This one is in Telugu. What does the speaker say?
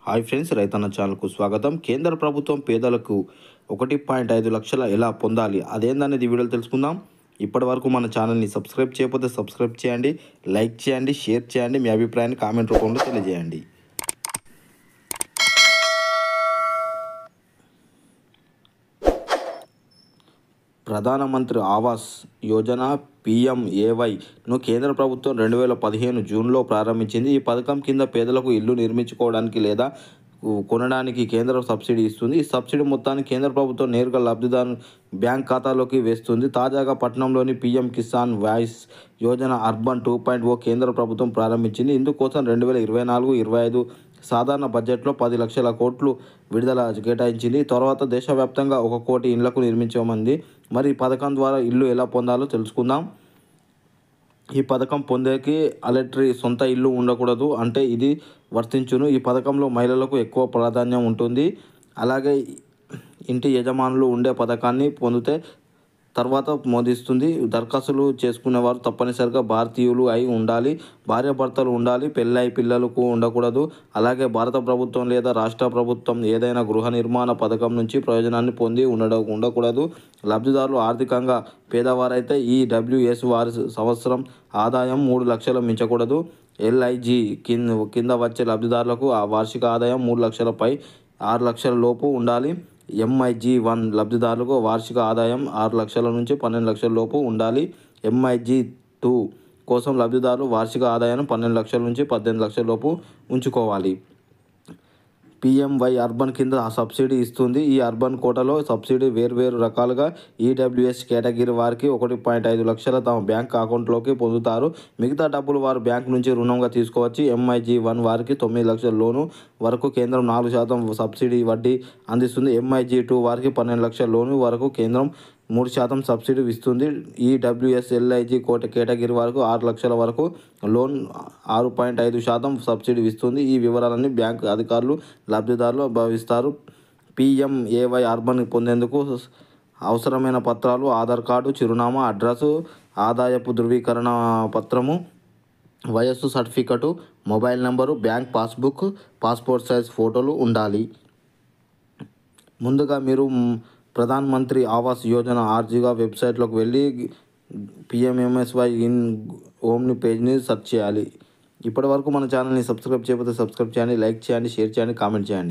హాయ్ ఫ్రెండ్స్, రైతన్న ఛానల్కు స్వాగతం. కేంద్ర ప్రభుత్వం పేదలకు 1.5 లక్షల ఎలా పొందాలి అదేందనేది వీడియోలో తెలుసుకుందాం. ఇప్పటి వరకు మన ఛానల్ని సబ్స్క్రైబ్ చేయకపోతే సబ్స్క్రైబ్ చేయండి, లైక్ చేయండి, షేర్ చేయండి, మీ అభిప్రాయాన్ని కామెంట్ రూపంలో తెలియజేయండి. ప్రధానమంత్రి ఆవాస్ యోజన PMAYను కేంద్ర ప్రభుత్వం 2015 జూన్లో ప్రారంభించింది. ఈ పథకం కింద పేదలకు ఇల్లు నిర్మించుకోవడానికి లేదా కొనడానికి కేంద్రం సబ్సిడీ ఇస్తుంది. ఈ సబ్సిడీ మొత్తాన్ని కేంద్ర ప్రభుత్వం నేరుగా లబ్ధిదారు బ్యాంక్ ఖాతాలోకి వేస్తుంది. తాజాగా పట్టణంలోని PM Kisan voice Yojana urban 2.0 కేంద్ర ప్రభుత్వం ప్రారంభించింది. ఇందుకోసం 2024-25 సాధారణ బడ్జెట్లో 10 లక్షల కోట్లు విడుదల కేటాయించింది. తర్వాత దేశవ్యాప్తంగా 1 కోటి ఇళ్లకు నిర్మించమంది. మరి ఈ పథకం ద్వారా ఇల్లు ఎలా పొందాలో తెలుసుకుందాం. ఈ పథకం పొందేకి అలెటరీ సొంత ఇల్లు ఉండకూడదు, అంటే ఇది వర్తించును. ఈ పథకంలో మహిళలకు ఎక్కువ ప్రాధాన్యం ఉంటుంది. అలాగే ఇంటి యజమానులు ఉండే పథకాన్ని పొందితే తర్వాత మోదిస్తుంది. దరఖాస్తులు చేసుకునేవారు తప్పనిసరిగా భారతీయులు అయి ఉండాలి, భార్యాభర్తలు ఉండాలి, పెళ్ళై పిల్లలకు ఉండకూడదు. అలాగే భారత ప్రభుత్వం లేదా రాష్ట్ర ప్రభుత్వం ఏదైనా గృహ నిర్మాణ పథకం నుంచి ప్రయోజనాన్ని పొంది ఉండకూడదు. లబ్ధిదారులు ఆర్థికంగా పేదవారైతే ఈ WS వారి సంవత్సరం ఆదాయం 3 లక్షలు మించకూడదు. LIG కింద వచ్చే లబ్ధిదారులకు ఆ వార్షిక ఆదాయం 3 లక్షలపై 6 లక్షల లోపు ఉండాలి. MIG-1 లబ్ధిదారులకు వార్షిక ఆదాయం 6 లక్షల నుంచి 12 లక్షల లోపు ఉండాలి. MIG-2 కోసం లబ్ధిదారులు వార్షిక ఆదాయాన్ని 12 లక్షల నుంచి 18 లక్షల లోపు ఉంచుకోవాలి. PMY అర్బన్ కింద సబ్సిడీ ఇస్తుంది. ఈ అర్బన్ కోటాలో సబ్సిడీ వేర్వేరు రకాలుగా EWS కేటగిరీ వారికి 1.5 లక్షల తమ బ్యాంక్ అకౌంట్లోకి పొందుతారు. మిగతా డబ్బులు వారు బ్యాంక్ నుంచి రుణంగా తీసుకోవచ్చు. MIG-1 వారికి 9 లక్షల లోను వరకు కేంద్రం 4% సబ్సిడీ వడ్డీ అందిస్తుంది. MIG-2 వారికి 12 లక్షల లోను వరకు కేంద్రం 3% సబ్సిడీ ఇస్తుంది. EWS LIG కేటగిరీ వరకు 6 లక్షల వరకు లోన్ 6.5% సబ్సిడీ ఇస్తుంది. ఈ వివరాలన్నీ బ్యాంకు అధికారులు లబ్ధిదారులు భావిస్తారు. PMAY అర్బన్ పొందేందుకు అవసరమైన పత్రాలు ఆధార్ కార్డు, చిరునామా, అడ్రస్, ఆదాయపు ధృవీకరణ పత్రము, వయస్సు certificate, mobile number, bank passbook, passport size ఫోటోలు ఉండాలి. ముందుగా మీరు ప్రధాన్ మంత్రి ఆవాస్ యోజన ఆర్జీగా వెబ్సైట్లోకి వెళ్ళి PMMSY ఇన్ హోమ్ని పేజ్ని సెర్చ్ చేయాలి. ఇప్పటి వరకు మన ఛానల్ని సబ్స్క్రైబ్ చేయకపోతే సబ్స్క్రైబ్ చేయండి, లైక్ చేయండి, షేర్ చేయండి, కామెంట్ చేయండి.